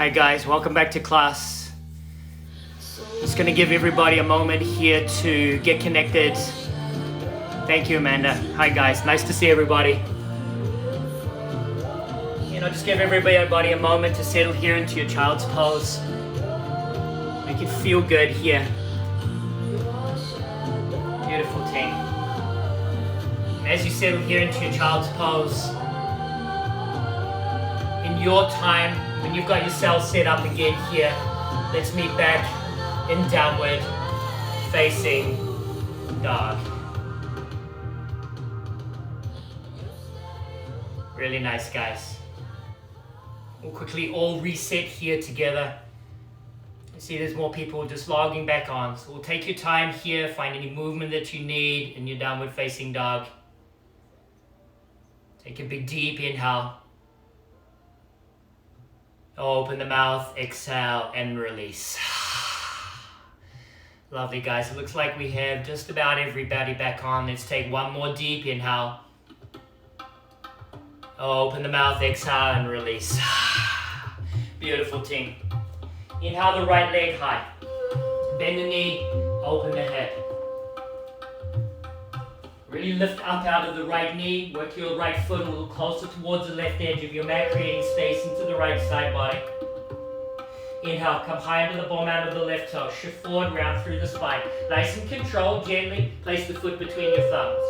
Hi guys, welcome back to class. Just going to give everybody a moment here to get connected. Thank you, Amanda. Hi guys, nice to see everybody. Just give everybody a moment to settle here into your child's pose. Make it feel good here. Beautiful team. As you settle here into your child's pose, in your time, when you've got yourself set up again here, let's meet back in downward facing dog. Really nice, guys. We'll quickly all reset here together. You see there's more people just logging back on. So we'll take your time here, find any movement that you need in your downward facing dog. Take a big deep inhale. Open the mouth, exhale, and release. Lovely, guys. It looks like we have just about everybody back on. Let's take one more deep inhale. Open the mouth, exhale, and release. Beautiful, team. Inhale the right leg high. Bend the knee, open the hip. Really lift up out of the right knee. Work your right foot a little closer towards the left edge of your mat, creating space into the right side body. Inhale, come high into the ball mat of the left toe. Shift forward, round through the spine. Nice and controlled, gently place the foot between your thumbs.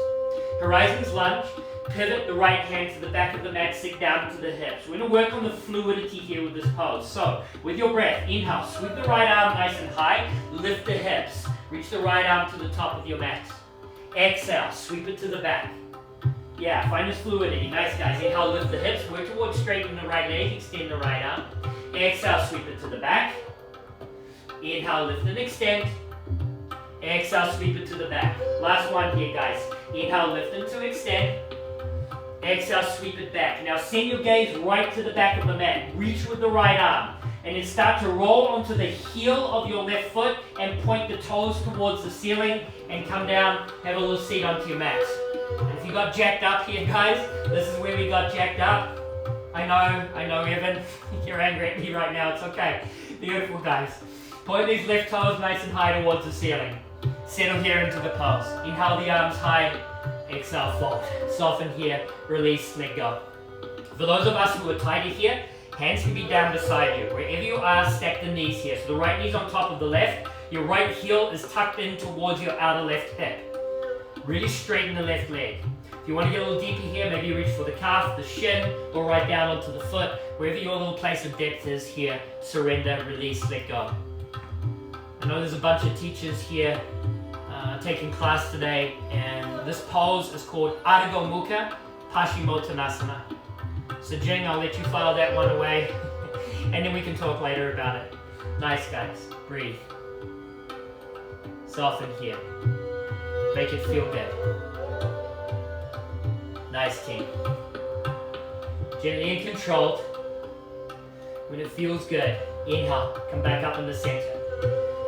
Horizons lunge. Pivot the right hand to the back of the mat, sit down to the hips. We're going to work on the fluidity here with this pose. So, with your breath, inhale, sweep the right arm nice and high, lift the hips. Reach the right arm to the top of your mat. Exhale, sweep it to the back. Yeah, find this fluidity. Nice, guys. Inhale, lift the hips, work towards straighten the right leg, extend the right arm. Exhale, sweep it to the back. Inhale, lift and extend. Exhale, sweep it to the back. Last one here, guys. Inhale, lift and to extend. Exhale, sweep it back. Now send your gaze right to the back of the mat. Reach with the right arm. And then start to roll onto the heel of your left foot and point the toes towards the ceiling and come down, have a little seat onto your mat. And if you got jacked up here, guys, this is where we got jacked up. I know, Evan, you're angry at me right now. It's okay. Beautiful, guys. Point these left toes nice and high towards the ceiling. Settle here into the pose. Inhale the arms high. Exhale, fold. Soften here, release, let go. For those of us who are tighter here, hands can be down beside you. Wherever you are, stack the knees here. So the right knee's on top of the left. Your right heel is tucked in towards your outer left hip. Really straighten the left leg. If you want to get a little deeper here, maybe reach for the calf, the shin, or right down onto the foot. Wherever your little place of depth is here, surrender, release, let go. I know there's a bunch of teachers here taking class today, and this pose is called Adho Mukha Paschimottanasana. So Jing, I'll let you file that one away, and then we can talk later about it. Nice, guys. Breathe. Soften here. Make it feel good. Nice, team. Gently and controlled. When it feels good, inhale. Come back up in the center.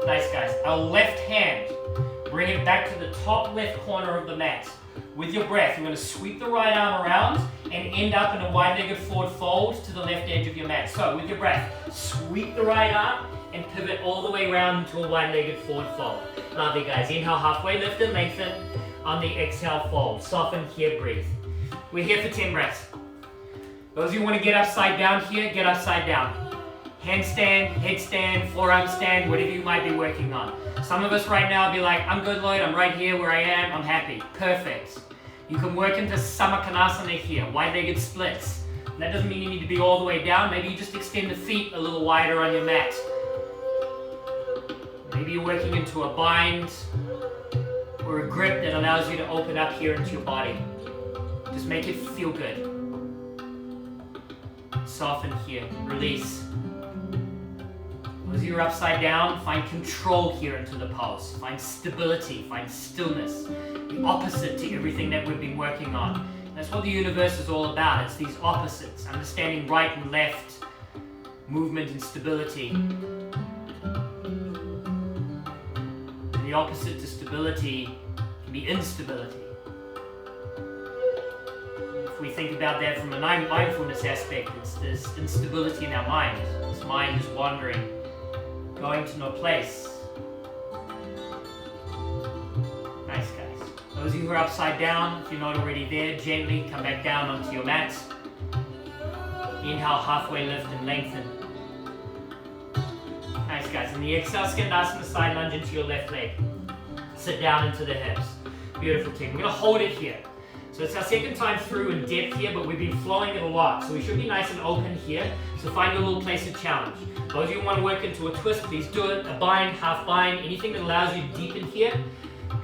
Nice, guys. Our left hand, bring it back to the top left corner of the mat. With your breath, you're going to sweep the right arm around and end up in a wide-legged forward fold to the left edge of your mat. So with your breath, sweep the right arm and pivot all the way around to a wide-legged forward fold. Lovely, guys. Inhale, halfway lift and lengthen. On the exhale, fold. Soften here, breathe. We're here for 10 breaths. Those of you who want to get upside down here, get upside down. Handstand, headstand, forearm stand, whatever you might be working on. Some of us right now will be like, I'm good, Lloyd, I'm right here where I am, I'm happy. Perfect. You can work into Samakhanasana here, wide-legged splits. And that doesn't mean you need to be all the way down. Maybe you just extend the feet a little wider on your mat. Maybe you're working into a bind or a grip that allows you to open up here into your body. Just make it feel good. Soften here, release. As you're upside down, find control here into the pose. Find stability, find stillness. The opposite to everything that we've been working on. That's what the universe is all about. It's these opposites, understanding right and left, movement and stability. And the opposite to stability can be instability. If we think about that from a mindfulness aspect, it's this instability in our mind. This mind is wandering, going to no place. Nice, guys. Those of you who are upside down, if you're not already there, gently come back down onto your mat. Inhale, halfway lift and lengthen. Nice, guys. And the exhale, Skandasana side lunge into your left leg. Sit down into the hips. Beautiful team. We're going to hold it here. So it's our second time through in depth here, but we've been flowing it a lot. So we should be nice and open here. So find your little place of challenge. Those of you who want to work into a twist, please do it. A bind, half bind, anything that allows you to deepen here.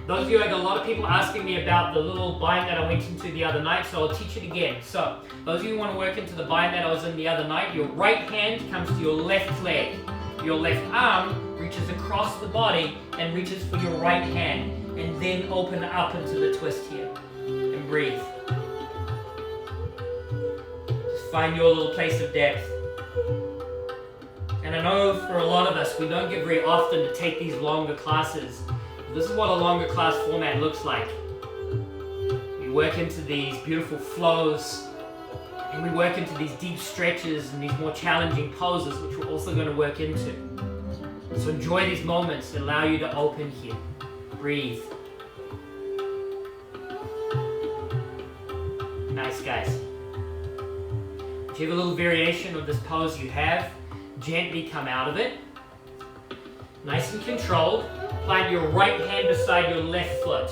Those of you, I got a lot of people asking me about the little bind that I went into the other night, so I'll teach it again. So, those of you who want to work into the bind that I was in the other night, your right hand comes to your left leg. Your left arm reaches across the body and reaches for your right hand. And then open up into the twist here. And breathe. Just find your little place of depth. And I know for a lot of us, we don't get very often to take these longer classes. This is what a longer class format looks like. We work into these beautiful flows, and we work into these deep stretches and these more challenging poses, which we're also going to work into. So enjoy these moments that allow you to open here. Breathe. Nice, guys. Whichever little variation of this pose you have, gently come out of it. Nice and controlled. Plant your right hand beside your left foot.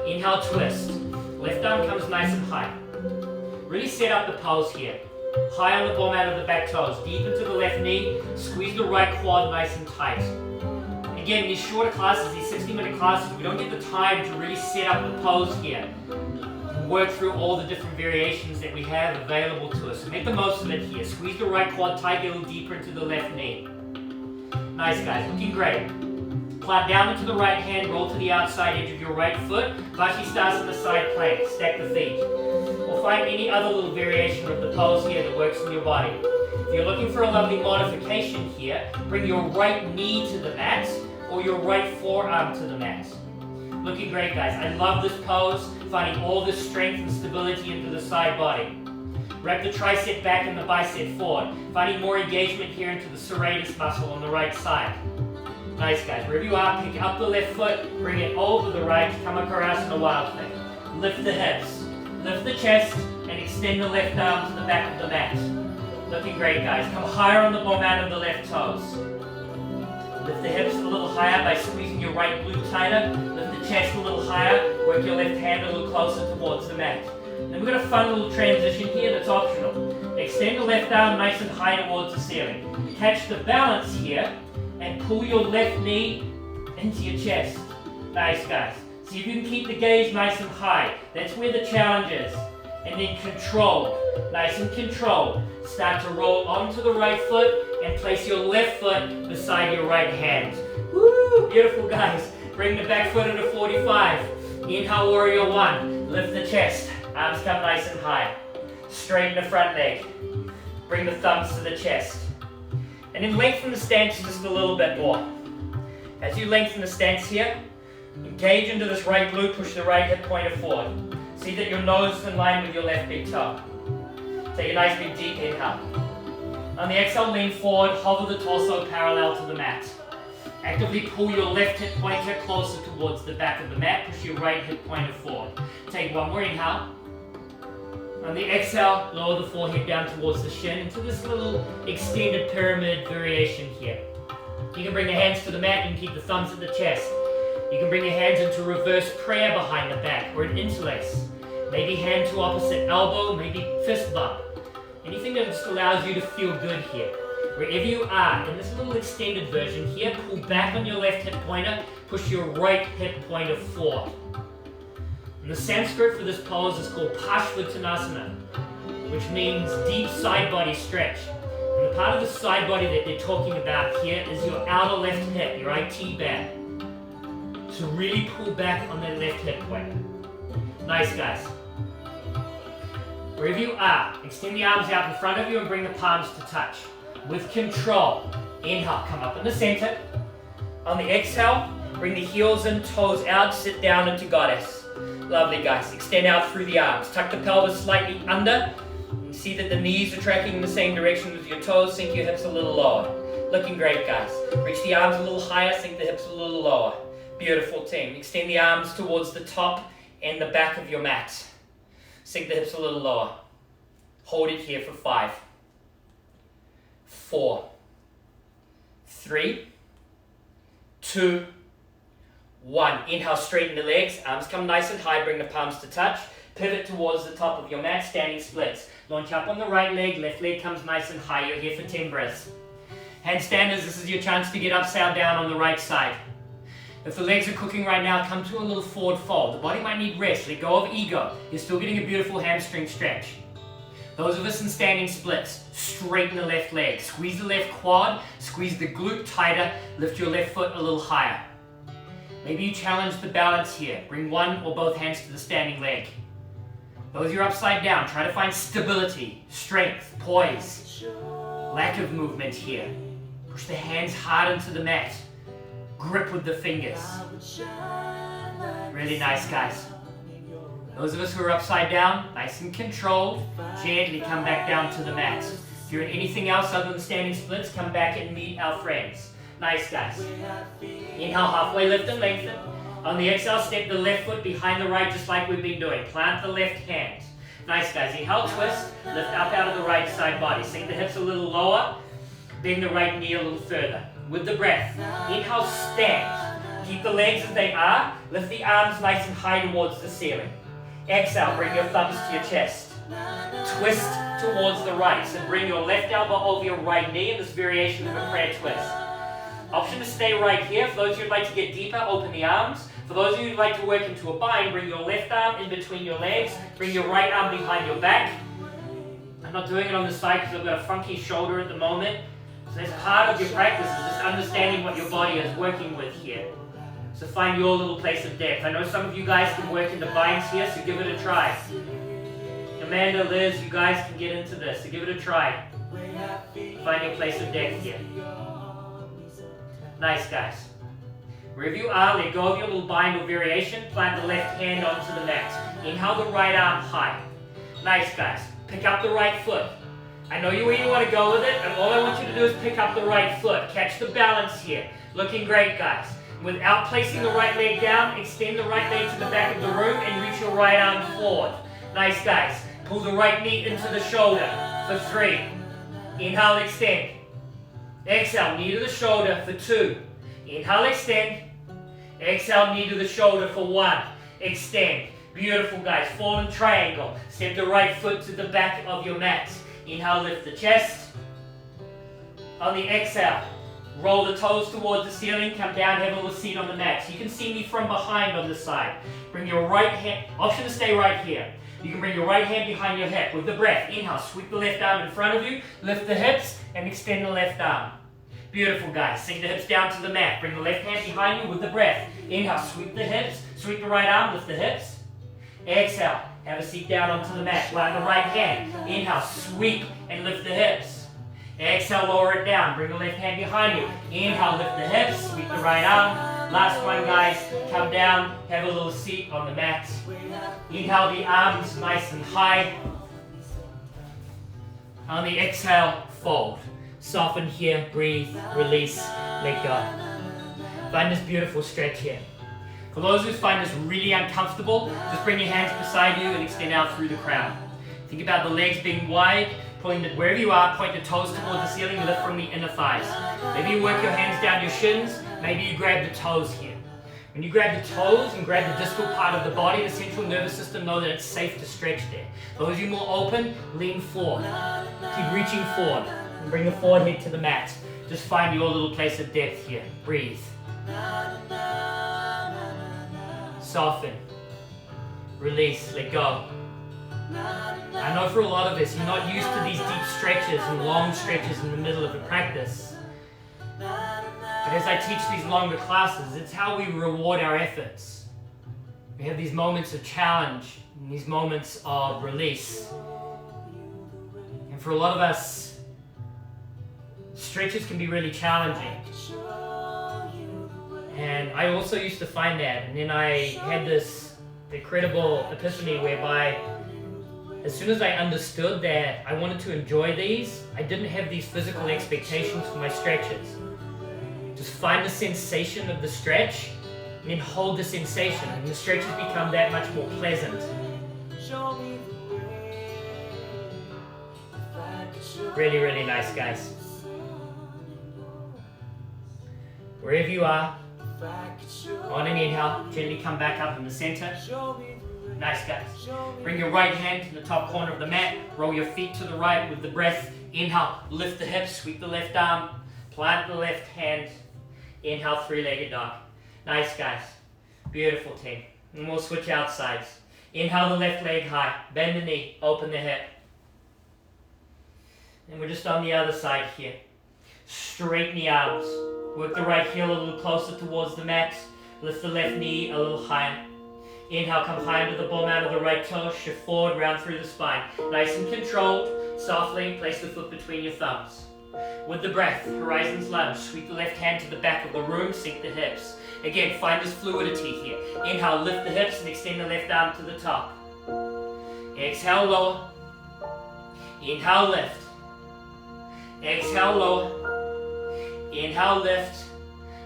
Inhale, twist. Left arm comes nice and high. Really set up the pose here. High on the ball mat of the back toes. Deep into the left knee. Squeeze the right quad nice and tight. Again, these shorter classes, these 60-minute classes, we don't get the time to really set up the pose here. Work through all the different variations that we have available to us. So make the most of it here. Squeeze the right quad tight, get a little deeper into the left knee. Nice, guys. Looking great. Plant down into the right hand, roll to the outside edge of your right foot. Vashisthasana side plank. Stack the feet. Or find any other little variation of the pose here that works in your body. If you're looking for a lovely modification here, bring your right knee to the mat or your right forearm to the mat. Looking great, guys. I love this pose. Finding all this strength and stability into the side body. Wrap the tricep back and the bicep forward. Finding more engagement here into the serratus muscle on the right side. Nice, guys. Wherever you are, pick up the left foot, bring it over the right, Kamakarasana wild thing. Lift the hips, lift the chest, and extend the left arm to the back of the mat. Looking great, guys. Come higher on the ball mat of the left toes. Lift the hips a little higher by squeezing your right glute tighter. Lift the chest a little higher. Work your left hand a little closer towards the mat. Then we've got a fun little transition here that's optional. Extend the left arm nice and high towards the ceiling. Catch the balance here and pull your left knee into your chest. Nice, guys. See if you can keep the gaze nice and high. That's where the challenge is. And then control. Nice and controlled. Start to roll onto the right foot and place your left foot beside your right hand. Woo! Beautiful, guys. Bring the back foot into 45. Inhale, warrior one. Lift the chest. Arms come nice and high. Straighten the front leg. Bring the thumbs to the chest. And then lengthen the stance just a little bit more. As you lengthen the stance here, engage into this right glute, push the right hip pointer forward. See that your nose is in line with your left big toe. Take a nice big deep inhale. On the exhale, lean forward, hover the torso parallel to the mat. Actively pull your left hip pointer closer towards the back of the mat, push your right hip pointer forward. Take one more inhale. On the exhale, lower the forehead down towards the shin into this little extended pyramid variation here. You can bring the hands to the mat, you can keep the thumbs at the chest. You can bring your hands into reverse prayer behind the back or an interlace. Maybe hand to opposite elbow, maybe fist bump. Anything that just allows you to feel good here. Wherever you are, in this little extended version here, pull back on your left hip pointer, push your right hip pointer forward. And the Sanskrit for this pose is called Parshvattanasana, which means deep side body stretch. And the part of the side body that they're talking about here is your outer left hip, your IT band. So really pull back on that left hip pointer. Nice, guys. Wherever you are, extend the arms out in front of you and bring the palms to touch. With control, inhale, come up in the center. On the exhale, bring the heels in, toes out, sit down into goddess. Lovely, guys. Extend out through the arms. Tuck the pelvis slightly under. And see that the knees are tracking in the same direction with your toes. Sink your hips a little lower. Looking great, guys. Reach the arms a little higher. Sink the hips a little lower. Beautiful, team. Extend the arms towards the top and the back of your mat. Sink the hips a little lower. Hold it here for 5, 4, 3, 2, 1. Inhale, straighten the legs. Arms come nice and high. Bring the palms to touch. Pivot towards the top of your mat. Standing splits. Launch up on the right leg. Left leg comes nice and high. You're here for 10 breaths. Handstanders, this is your chance to get upside down on the right side. If the legs are cooking right now, come to a little forward fold. The body might need rest. Let go of ego. You're still getting a beautiful hamstring stretch. Those of us in standing splits, straighten the left leg. Squeeze the left quad. Squeeze the glute tighter. Lift your left foot a little higher. Maybe you challenge the balance here. Bring one or both hands to the standing leg. Those of you upside down, try to find stability, strength, poise. Lack of movement here. Push the hands hard into the mat. Grip with the fingers. Really nice, guys. Those of us who are upside down, nice and controlled, gently come back down to the mat. If you're in anything else other than standing splits, come back and meet our friends. Nice, guys. Inhale, halfway lift and lengthen. On the exhale, step the left foot behind the right, just like we've been doing. Plant the left hand. Nice, guys. Inhale, twist. Lift up out of the right side body. Sink the hips a little lower. Bend the right knee a little further. With the breath, inhale, stand. Keep the legs as they are. Lift the arms nice and high towards the ceiling. Exhale, bring your thumbs to your chest. Twist towards the right. So bring your left elbow over your right knee in this variation of a prayer twist. Option to stay right here. For those of you who'd like to get deeper, open the arms. For those of you who'd like to work into a bind, bring your left arm in between your legs. Bring your right arm behind your back. I'm not doing it on the side because I've got a funky shoulder at the moment. So that's part of your practice, is just understanding what your body is working with here. So find your little place of depth. I know some of you guys can work into binds here, so give it a try. Amanda, Liz, you guys can get into this, so give it a try. Find your place of depth here. Nice, guys. Wherever you are, let go of your little bind or variation. Plant the left hand onto the mat. Inhale the right arm high. Nice, guys. Pick up the right foot. I know where you want to go with it, and all I want you to do is pick up the right foot. Catch the balance here. Looking great, guys. Without placing the right leg down, extend the right leg to the back of the room and reach your right arm forward. Nice, guys. Pull the right knee into the shoulder for 3. Inhale, extend. Exhale, knee to the shoulder for 2. Inhale, extend. Exhale, knee to the shoulder for 1. Extend. Beautiful, guys. Fallen triangle. Step the right foot to the back of your mat. Inhale, lift the chest. On the exhale, roll the toes towards the ceiling, come down, have a little seat on the mat. So you can see me from behind on this side. Bring your right hand, option to stay right here. You can bring your right hand behind your hip. With the breath, inhale, sweep the left arm in front of you, lift the hips, and extend the left arm. Beautiful, guys. Sink the hips down to the mat. Bring the left hand behind you with the breath. Inhale, sweep the hips, sweep the right arm, lift the hips. Exhale, have a seat down onto the mat. Plant the right hand. Inhale, sweep and lift the hips. Exhale, lower it down. Bring the left hand behind you. Inhale, lift the hips, sweep the right arm. Last one, guys. Come down, have a little seat on the mat. Inhale, the arms nice and high. On the exhale, fold. Soften here, breathe, release, let go. Find this beautiful stretch here. For those who find this really uncomfortable, just bring your hands beside you and extend out through the crown. Think about the legs being wide, pulling it wherever you are, point the toes towards the ceiling, lift from the inner thighs. Maybe you work your hands down your shins, maybe you grab the toes here. When you grab the toes and grab the distal part of the body, the central nervous system, know that it's safe to stretch there. Those of you more open, lean forward. Keep reaching forward and bring the forehead to the mat. Just find your little place of depth here. Breathe. Soften. Release. Let go. I know for a lot of us, you're not used to these deep stretches and long stretches in the middle of a practice. But as I teach these longer classes, it's how we reward our efforts. We have these moments of challenge and these moments of release. And for a lot of us, stretches can be really challenging. And I also used to find that. And then I had this the incredible epiphany whereby as soon as I understood that I wanted to enjoy these, I didn't have these physical expectations for my stretches. Just find the sensation of the stretch and then hold the sensation, and the stretches become that much more pleasant. Really, really nice, guys. Wherever you are, on an inhale, gently come back up in the center. Nice, guys. Bring your right hand to the top corner of the mat. Roll your feet to the right with the breath. Inhale, lift the hips, sweep the left arm, plant the left hand. Inhale, three-legged dog. Nice, guys. Beautiful, team. And we'll switch out sides. Inhale the left leg high. Bend the knee, open the hip. And we're just on the other side here. Straighten the arms. Work the right heel a little closer towards the mat. Lift the left knee a little higher. Inhale, come high into the ball mat of the right toe. Shift forward, round through the spine. Nice and controlled. Softly place the foot between your thumbs. With the breath, horizons lunge. Sweep the left hand to the back of the room. Sink the hips. Again, find this fluidity here. Inhale, lift the hips and extend the left arm to the top. Exhale, lower. Inhale, lift. Exhale, lower. Inhale, lift.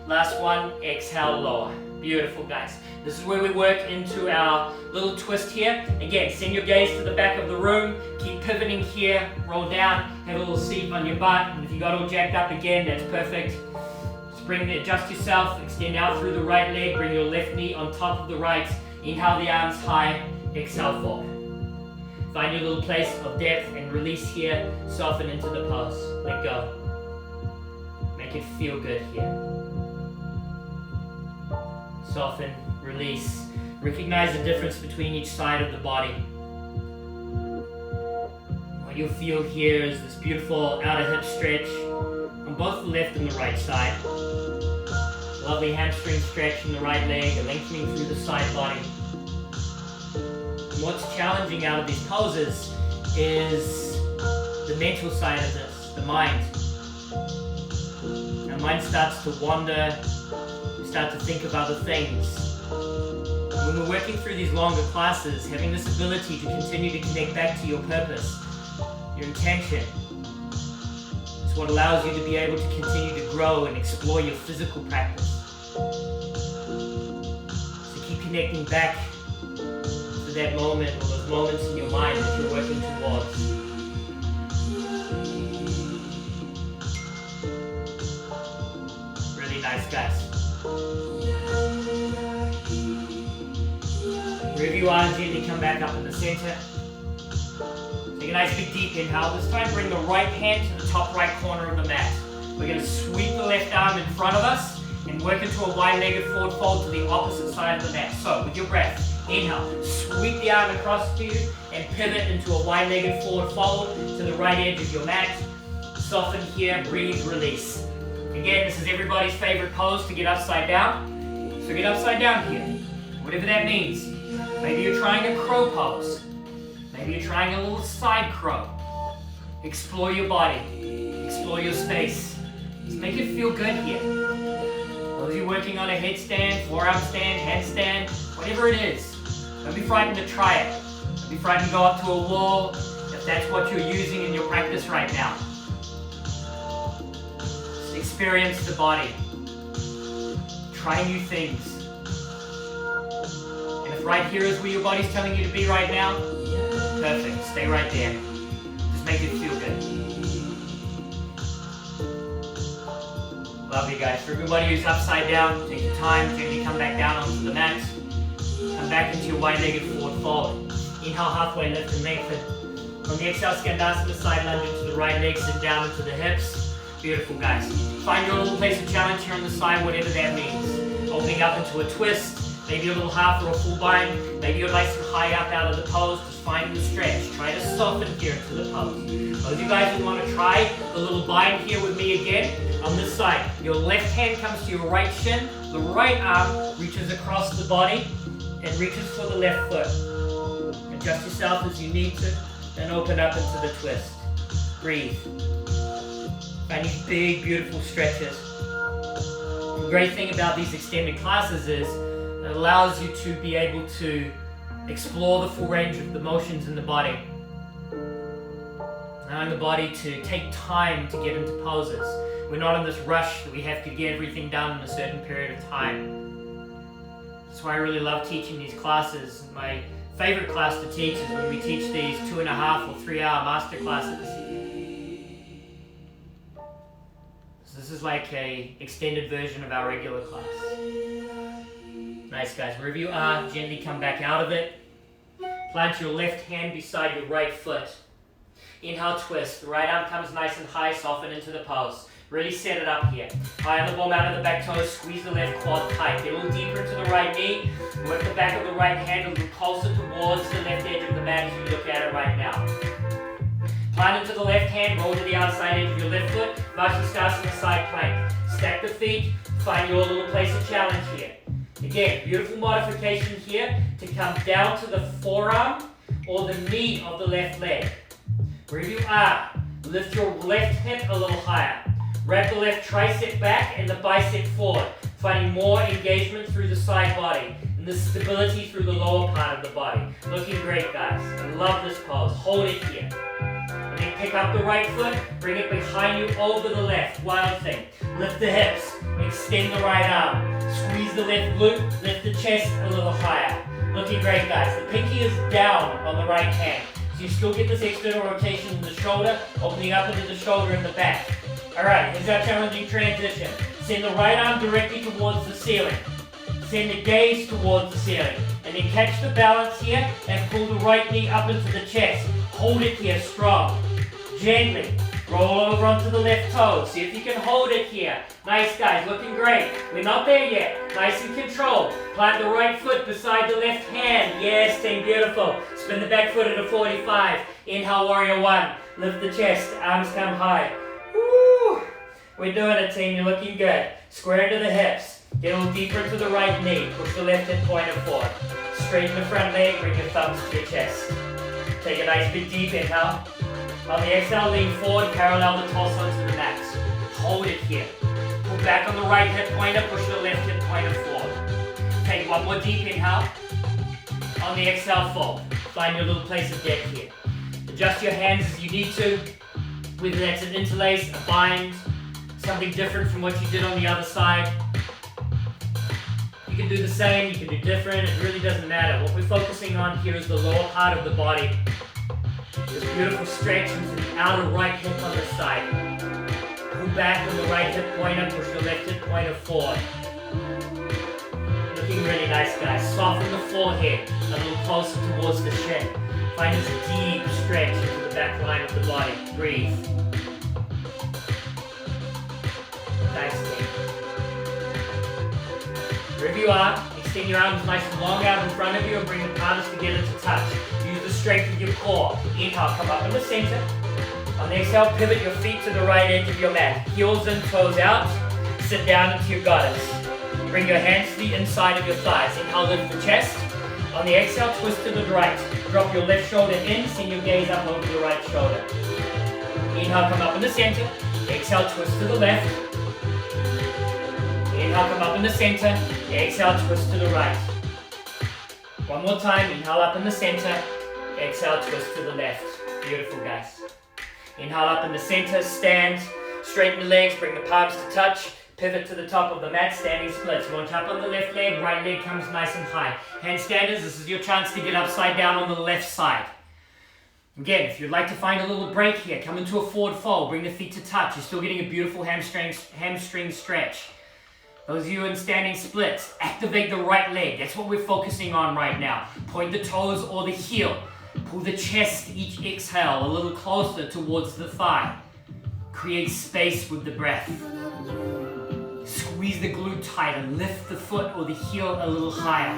Last one, exhale, lower. Beautiful, guys. This is where we work into our little twist here. Again, send your gaze to the back of the room. Keep pivoting here. Roll down. Have a little seat on your butt. And if you got all jacked up again, that's perfect. Just adjust yourself. Extend out through the right leg. Bring your left knee on top of the right. Inhale the arms high. Exhale, forward. Find your little place of depth and release here. Soften into the pose. Let go. Make it feel good here. Soften, release. Recognize the difference between each side of the body. What you'll feel here is this beautiful outer hip stretch on both the left and the right side. Lovely hamstring stretch in the right leg, lengthening through the side body. And what's challenging out of these poses is the mental side of this, the mind. Our mind starts to wander. Start to think of other things. When we're working through these longer classes, having this ability to continue to connect back to your purpose, your intention, is what allows you to be able to continue to grow and explore your physical practice. So keep connecting back to that moment or those moments in your mind that you're working towards. Really nice, guys. Wherever you are, gently come back up in the center. Take a nice big deep inhale. This time bring the right hand to the top right corner of the mat. We're going to sweep the left arm in front of us and work into a wide-legged forward fold to the opposite side of the mat. So, with your breath, inhale, sweep the arm across to you and pivot into a wide-legged forward fold to the right edge of your mat. Soften here, breathe, release. Again, this is everybody's favorite pose to get upside down. So get upside down here, whatever that means. Maybe you're trying a crow pose. Maybe you're trying a little side crow. Explore your body. Explore your space. Just make it feel good here. Those of you working on a headstand, forearm stand, handstand, whatever it is, don't be frightened to try it. Don't be frightened to go up to a wall if that's what you're using in your practice right now. Just experience the body. Try new things. And if right here is where your body's telling you to be right now, perfect. Stay right there. Just make it feel good. Love you guys. For everybody who's upside down, take your time. Gently come back down onto the mat. Come back into your wide-legged forward fold. Inhale, halfway lift and lengthen. On the exhale, Skandasana, side lunge into the right leg, sit down into the hips. Beautiful, guys. Find your little place of challenge here on the side, whatever that means. Opening up into a twist. Maybe a little half or a full bind. Maybe you'd like some high up out of the pose. Just find the stretch. Try to soften here into the pose. Those of you guys who want to try the little bind here with me again, on this side, your left hand comes to your right shin. The right arm reaches across the body and reaches for the left foot. Adjust yourself as you need to, then open up into the twist. Breathe. Find these big, beautiful stretches. The great thing about these extended classes is it allows you to be able to Explore the full range of the motions in the body. Allowing the body to take time to get into poses. We're not in this rush that we have to get everything done in a certain period of time. That's why I really love teaching these classes. My favorite class to teach is when we teach these 2.5 or 3 hour master classes. So this is like a extended version of our regular class. Nice, guys. Wherever you are, gently come back out of it. Plant your left hand beside your right foot. Inhale, twist. The right arm comes nice and high, soften into the pose. Really set it up here. High on the ball, out of the back toes, squeeze the left quad tight. Get a little deeper into the right knee. Work the back of the right hand a little closer towards the left edge of the mat as you look at it right now. Plant into the left hand, roll to the outside edge of your left foot. Vashisthasana side plank. Stack the feet, find your little place of challenge here. Again, beautiful modification here to come down to the forearm or the knee of the left leg. Wherever you are, lift your left hip a little higher. Wrap the left tricep back and the bicep forward, finding more engagement through the side body and the stability through the lower part of the body. Looking great, guys. I love this pose. Hold it here. And then pick up the right foot, bring it behind you over the left. Wild thing. Lift the hips, extend the right arm. Squeeze the left glute, lift the chest a little higher. Looking great, guys. The pinky is down on the right hand. So you still get this external rotation in the shoulder, opening up into the shoulder and the back. Alright, here's our challenging transition. Send the right arm directly towards the ceiling. Send the gaze towards the ceiling. And then catch the balance here and pull the right knee up into the chest. Hold it here strong. Gently. Roll over onto the left toe. See if you can hold it here. Nice, guys. Looking great. We're not there yet. Nice and controlled. Plant the right foot beside the left hand. Yes, team. Beautiful. Spin the back foot at a 45. Inhale, warrior one. Lift the chest. Arms come high. Woo! We're doing it, team. You're looking good. Square into the hips. Get a little deeper into the right knee. Push the left hip pointer forward. Straighten the front leg. Bring your thumbs to your chest. Take a nice big deep inhale. On the exhale, lean forward, parallel the torso to the mat. Hold it here. Pull back on the right hip pointer, push the left hip pointer forward. Take one more deep inhale. On the exhale, fold. Find your little place of depth here. Adjust your hands as you need to, whether that's an interlace, a bind, something different from what you did on the other side. You can do the same, you can do different, it really doesn't matter. What we're focusing on here is the lower part of the body. This beautiful stretch into the outer right hip on the side. Pull back on the right hip pointer, push the left hip pointer forward. Looking really nice, guys. Soften the forehead a little closer towards the shin. Find this deep stretch into the back line of the body. Breathe. Nicely. Wherever you are, extend your arms nice and long out in front of you and bring the palms together to touch. Use the strength of your core. Inhale, come up in the center. On the exhale, pivot your feet to the right edge of your mat. Heels in, toes out. Sit down into your goddess. Bring your hands to the inside of your thighs. Inhale, lift the chest. On the exhale, twist to the right. Drop your left shoulder in. Send your gaze up over the right shoulder. Inhale, come up in the center. Exhale, twist to the left. Inhale, come up in the center. Exhale, twist to the right. One more time. Inhale up in the center. Exhale, twist to the left. Beautiful, guys. Inhale up in the center. Stand. Straighten the legs. Bring the palms to touch. Pivot to the top of the mat. Standing splits. One tap on the left leg. Right leg comes nice and high. Handstanders. This is your chance to get upside down on the left side. Again, if you'd like to find a little break here, come into a forward fold. Bring the feet to touch. You're still getting a beautiful hamstring stretch. Those of you in standing splits, activate the right leg. That's what we're focusing on right now. Point the toes or the heel. Pull the chest each exhale a little closer towards the thigh. Create space with the breath. Squeeze the glute tight and lift the foot or the heel a little higher.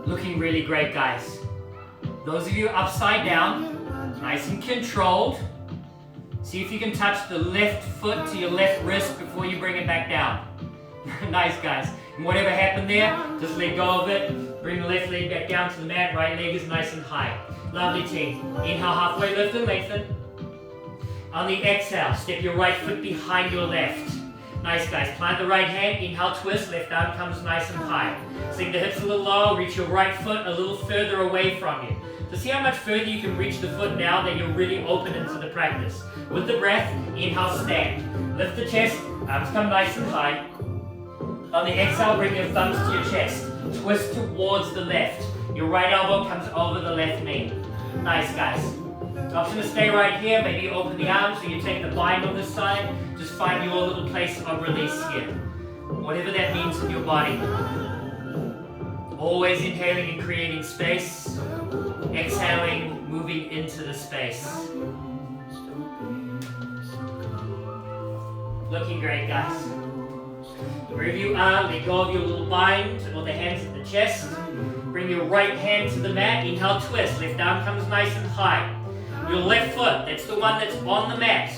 Looking really great, guys. Those of you upside down, nice and controlled. See if you can touch the left foot to your left wrist before you bring it back down. Nice, guys. And whatever happened there, just let go of it. Bring the left leg back down to the mat. Right leg is nice and high. Lovely, team. Inhale, halfway lift and lengthen. On the exhale, step your right foot behind your left. Nice guys, plant the right hand, inhale, twist, left arm comes nice and high. Sink the hips a little lower, reach your right foot a little further away from you. So see how much further you can reach the foot now that you're really open into the practice. With the breath, inhale, stand. Lift the chest, arms come nice and high. On the exhale, bring your thumbs to your chest. Twist towards the left. Your right elbow comes over the left knee. Nice guys. Option to stay right here, maybe you open the arms or you take the bind on this side. Just find your little place of release here. Whatever that means in your body. Always inhaling and creating space. Exhaling, moving into the space. Looking great, guys. Wherever you are, let go of your little bind or the hands at the chest. Bring your right hand to the mat. Inhale, twist. Left arm comes nice and high. Your left foot, that's the one that's on the mat.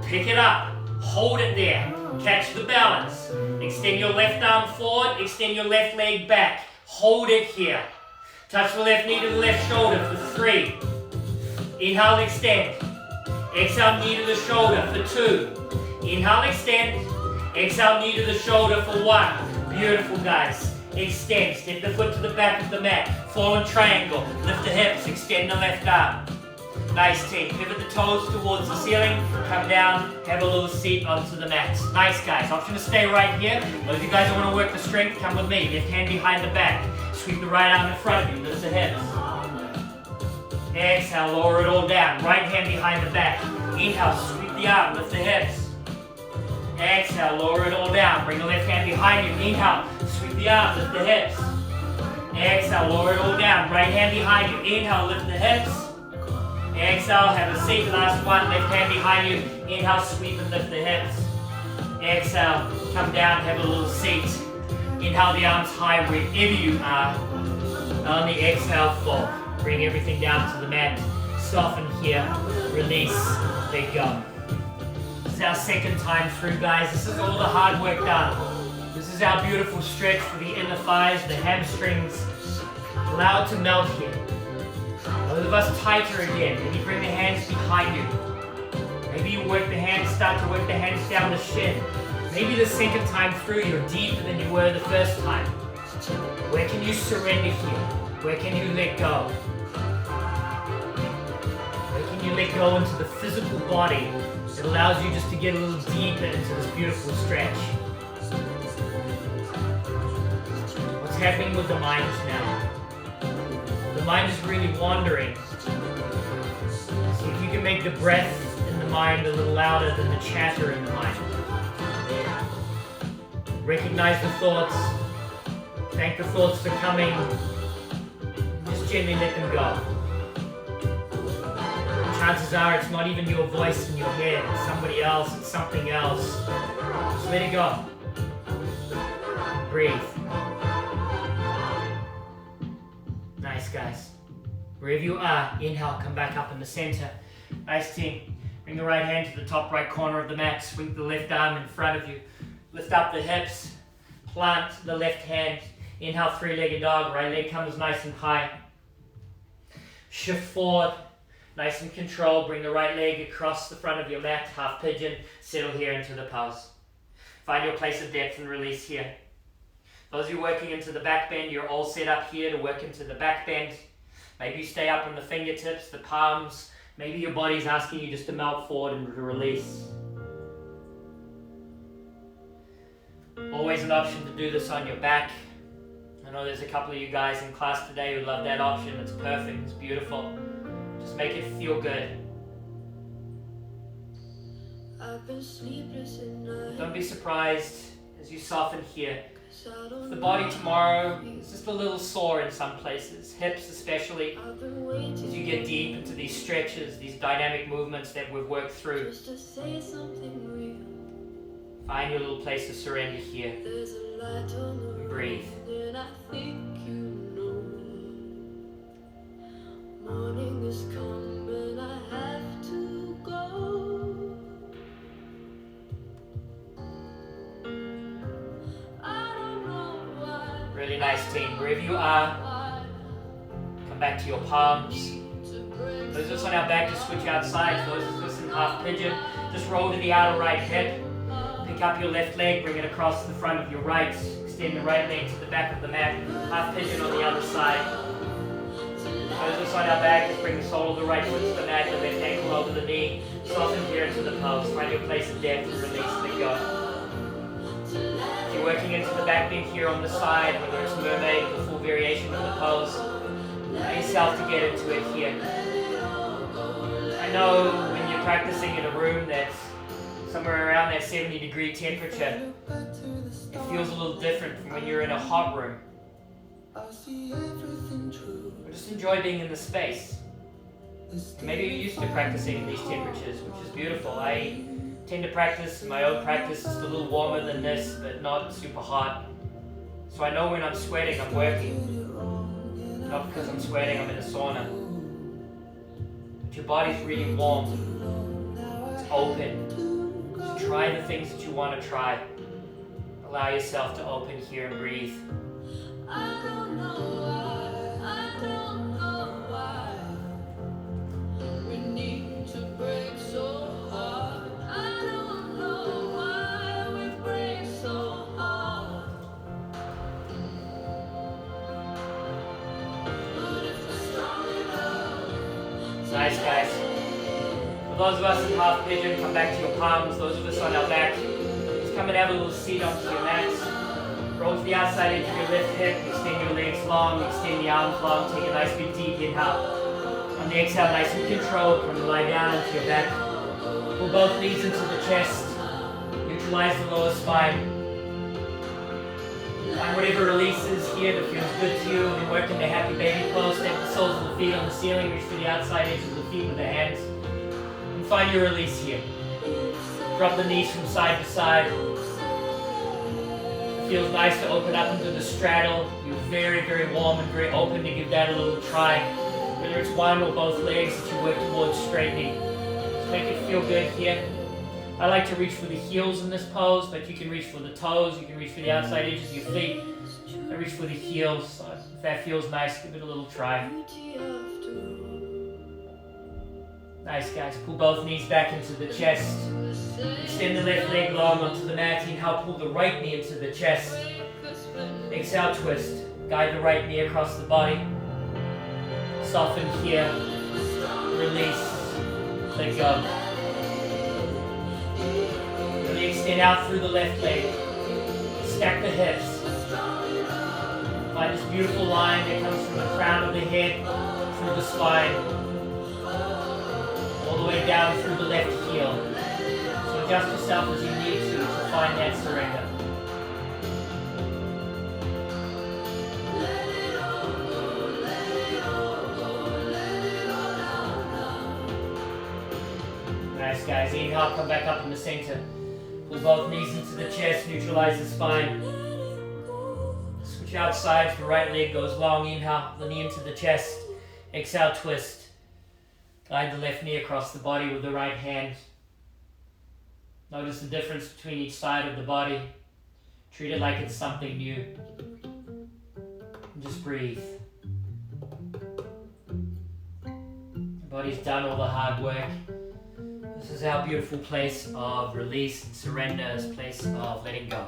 Pick it up. Hold it there. Catch the balance. Extend your left arm forward. Extend your left leg back. Hold it here. Touch the left knee to the left shoulder for 3. Inhale, extend. Exhale, knee to the shoulder for 2. Inhale, extend. Exhale, knee to the shoulder for 1. Beautiful, guys. Extend. Step the foot to the back of the mat. Fallen triangle. Lift the hips. Extend the left arm. Nice team. Pivot the toes towards the ceiling. Come down. Have a little seat onto the mat. Nice, guys. Option to stay right here. Those of you guys that want to work the strength, come with me. Left hand behind the back. Sweep the right arm in front of you. Lift the hips. Exhale. Lower it all down. Right hand behind the back. Inhale. Sweep the arm. Lift the hips. Exhale. Lower it all down. Bring the left hand behind you. Inhale. Sweep the arm. Lift the hips. Exhale. Lower it all down. Right hand behind you. Inhale. Lift the hips. Exhale, have a seat, last one, left hand behind you. Inhale, sweep and lift the hips. Exhale, come down, have a little seat. Inhale the arms high wherever you are. On the exhale, fall. Bring everything down to the mat. Soften here, release, let go. This is our second time through, guys. This is all the hard work done. This is our beautiful stretch for the inner thighs, the hamstrings. Allow it to melt here. Those of us tighter again. Maybe bring the hands behind you. Maybe you work the hands, start to work the hands down the shin. Maybe the second time through you're deeper than you were the first time. Where can you surrender here? Where can you let go? Where can you let go into the physical body that allows you just to get a little deeper into this beautiful stretch? What's happening with the mind now? The mind is really wandering. See if you can make the breath in the mind a little louder than the chatter in the mind. Recognize the thoughts. Thank the thoughts for coming. Just gently let them go. Chances are it's not even your voice in your head. It's somebody else. It's something else. Just let it go. Breathe. Nice, guys. Wherever you are, inhale, come back up in the center. Nice team. Bring the right hand to the top right corner of the mat. Swing the left arm in front of you. Lift up the hips. Plant the left hand. Inhale, three-legged dog. Right leg comes nice and high. Shift forward. Nice and controlled. Bring the right leg across the front of your mat. Half pigeon. Settle here into the pose. Find your place of depth and release here. Those of you working into the back bend, you're all set up here to work into the back bend. Maybe you stay up on the fingertips, the palms. Maybe your body's asking you just to melt forward and to release. Always an option to do this on your back. I know there's a couple of you guys in class today who love that option. It's perfect, it's beautiful. Just make it feel good. Don't be surprised as you soften here. The body tomorrow is just a little sore in some places, hips especially, as you get deep into these stretches, these dynamic movements that we've worked through. Find your little place to surrender here. And breathe. Morning has come and I have to go. Really nice team. Wherever you are, come back to your palms. Those of us on our back, just switch outside. Those of us in half pigeon, just roll to the outer right hip. Pick up your left leg, bring it across the front of your right. Extend the right leg to the back of the mat. Half pigeon on the other side. Nose on our back, just bring the sole of the right foot to the mat, the left ankle over the knee. Soften here into the pose. Find your place of depth and release, let go. If you're working into the back bend here on the side, whether it's mermaid or the full variation of the pose, allow yourself to get into it here. I know when you're practicing in a room that's somewhere around that 70-degree temperature, it feels a little different from when you're in a hot room. Just enjoy being in the space. Maybe you're used to practicing in these temperatures, which is beautiful. I tend to practice, my own practice is a little warmer than this, but not super hot. So I know when I'm sweating, I'm working. Not because I'm sweating, I'm in a sauna. But your body's really warm. It's open. So try the things that you want to try. Allow yourself to open here and breathe. I don't know why we need to break so hard. I don't know why we break so hard. But if we're strong enough. Nice, guys. For those of us in half pigeon, come back to your palms. Those of us on our back, just come and have a little seat onto your mats. Roll to the outside edge of your left hip, extend your legs long, extend the arms long, take a nice big deep inhale. On the exhale, nice and controlled, come and lie down onto your back. Pull both knees into the chest, neutralize the lower spine. Find whatever releases here that feels good to you, and work in the happy baby pose. Step the soles of the feet on the ceiling, reach for the outside edge of the feet with the hands. And find your release here. Drop the knees from side to side. Feels nice to open up into the straddle. You're very, very warm and very open to give that a little try. Whether it's one or both legs that you work towards straightening. Just make it feel good here. I like to reach for the heels in this pose, but you can reach for the toes, you can reach for the outside edges of your feet. I reach for the heels. If that feels nice, give it a little try. Nice, guys. Pull both knees back into the chest. Extend the left leg long onto the mat. Inhale, pull the right knee into the chest. Exhale, twist. Guide the right knee across the body. Soften here. Release. Let go. Really extend out through the left leg. Stack the hips. Find this beautiful line that comes from the crown of the head through the spine. All the way down through the left heel. So adjust yourself as you need to find that surrender. Nice, guys. Inhale, come back up in the center. Pull both knees into the chest, neutralize the spine. Switch out sides, the right leg goes long. Inhale, the knee into the chest. Exhale, twist. Guide the left knee across the body with the right hand. Notice the difference between each side of the body. Treat it like it's something new. And just breathe. The body's done all the hard work. This is our beautiful place of release and surrender, this place of letting go.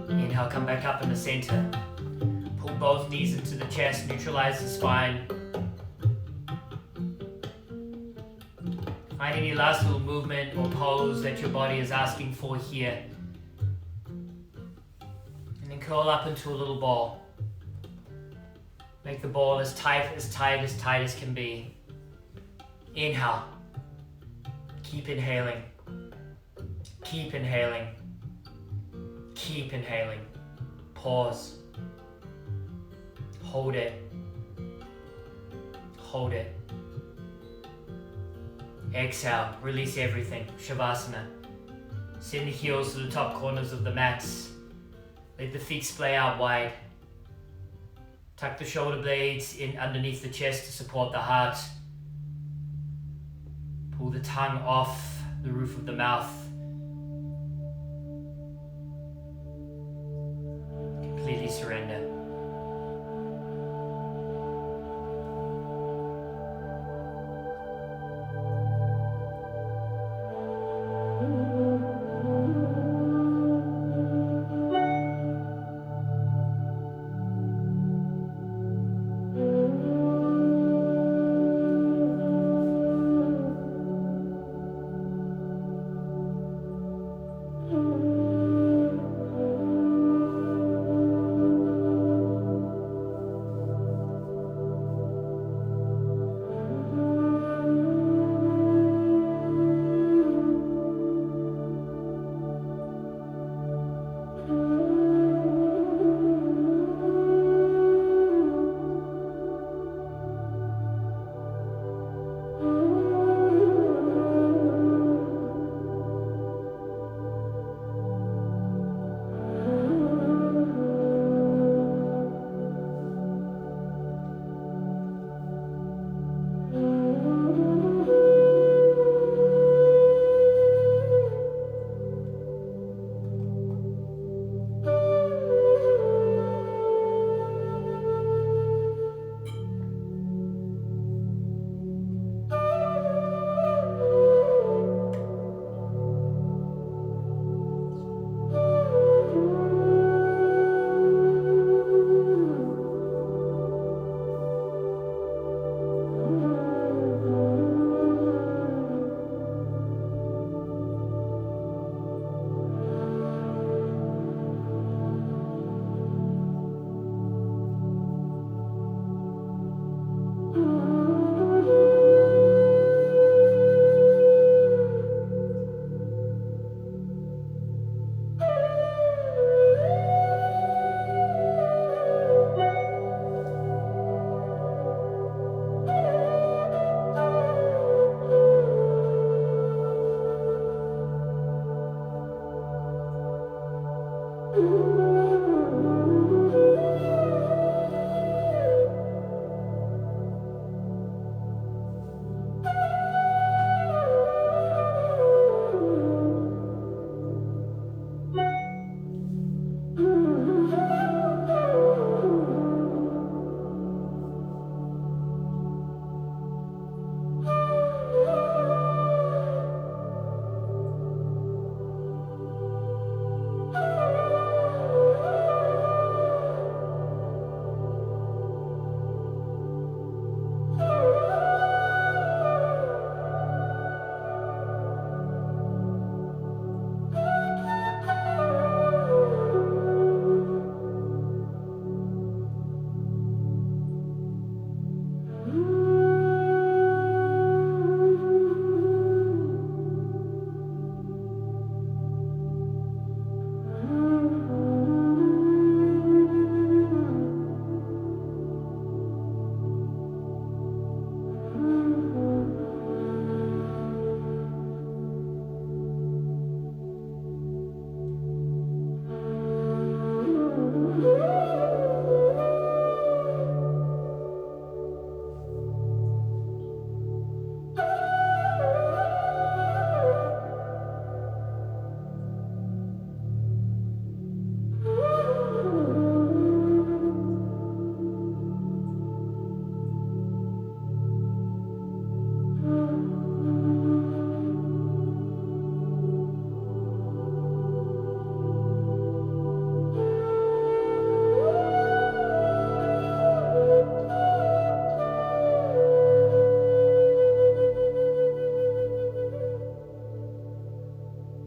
Inhale, come back up in the center. Pull both knees into the chest, neutralize the spine. Find any last little movement or pose that your body is asking for here. And then curl up into a little ball. Make the ball as tight as can be. Inhale. Keep inhaling. Keep inhaling. Keep inhaling. Pause. Hold it. Hold it. Exhale. Release everything. Shavasana. Send the heels to the top corners of the mats. Let the feet splay out wide. Tuck the shoulder blades in underneath the chest to support the heart. Pull the tongue off the roof of the mouth. Completely surrender.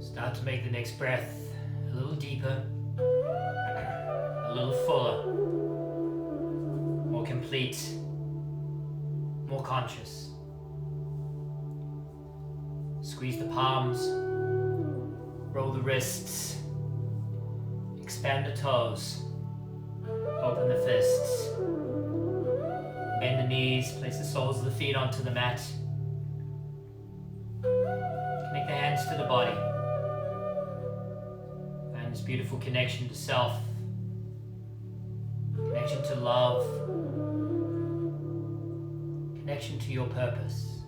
Start to make the next breath a little deeper, a little fuller, more complete, more conscious. Squeeze the palms, roll the wrists, expand the toes, open the fists, bend the knees, place the soles of the feet onto the mat. Connect the hands to the body. Find this beautiful connection to self. connection to love, connection to your purpose.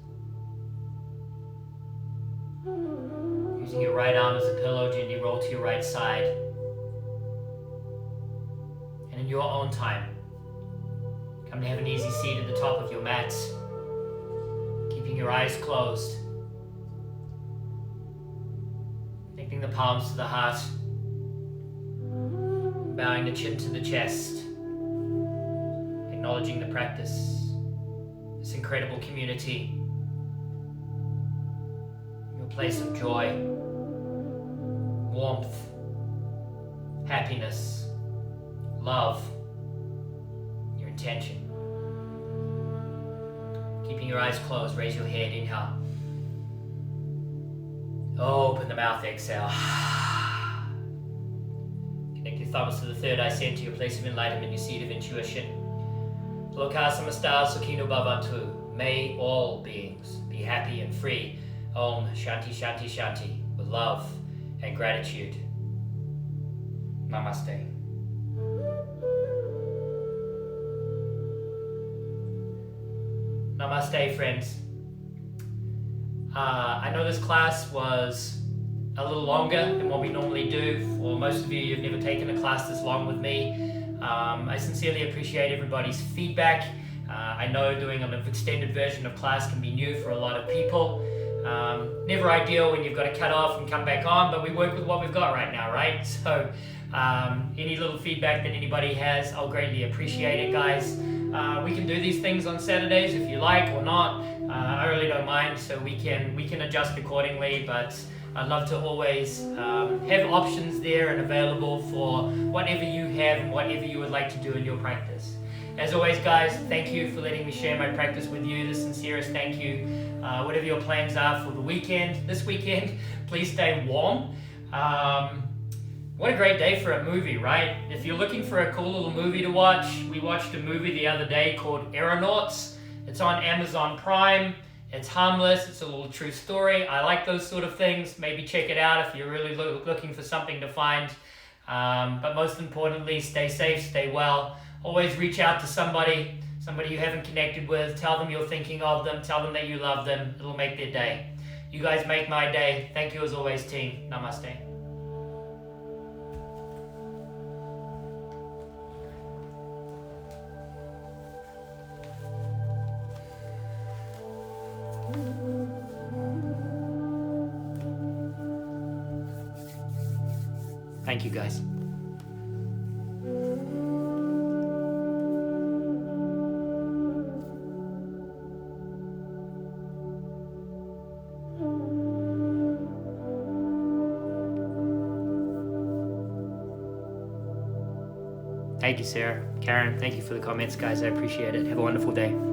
Using your right arm as a pillow, gently roll to your right side. And in your own time, come to have an easy seat at the top of your mat, keeping your eyes closed. Connecting the palms to the heart, bowing the chin to the chest, acknowledging the practice, this incredible community, your place of joy, warmth, happiness, love, your intention. Keeping your eyes closed, raise your head, inhale. Open the mouth, exhale. Connect your thumbs to the third eye center, your place of enlightenment, your seat of intuition. Loka samasta sukhino bhavantu. May all beings be happy and free. Om Shanti Shanti Shanti. With love and gratitude. Namaste. Namaste, friends. I know this class was a little longer than what we normally do. For most of you, you've never taken a class this long with me. I sincerely appreciate everybody's feedback. I know doing an extended version of class can be new for a lot of people. Never ideal when you've got to cut off and come back on, but we work with what we've got right now, right? So any little feedback that anybody has, I'll greatly appreciate it, guys. We can do these things on Saturdays if you like or not. I really don't mind, so we can adjust accordingly, but I'd love to always have options there and available for whatever you have and whatever you would like to do in your practice. As always, guys, thank you for letting me share my practice with you. The sincerest thank you. Whatever your plans are for the weekend, this weekend, please stay warm. What a great day for a movie, right? If you're looking for a cool little movie to watch, we watched a movie the other day called Aeronauts. It's on Amazon Prime. It's harmless. It's a little true story. I like those sort of things. Maybe check it out if you're really looking for something to find. But most importantly, stay safe, stay well. Always reach out to somebody you haven't connected with. Tell them you're thinking of them. Tell them that you love them. It'll make their day. You guys make my day. Thank you as always, team. Namaste. Thank you, guys. Thank you, Sarah. Karen, thank you for the comments, guys. I appreciate it. Have a wonderful day.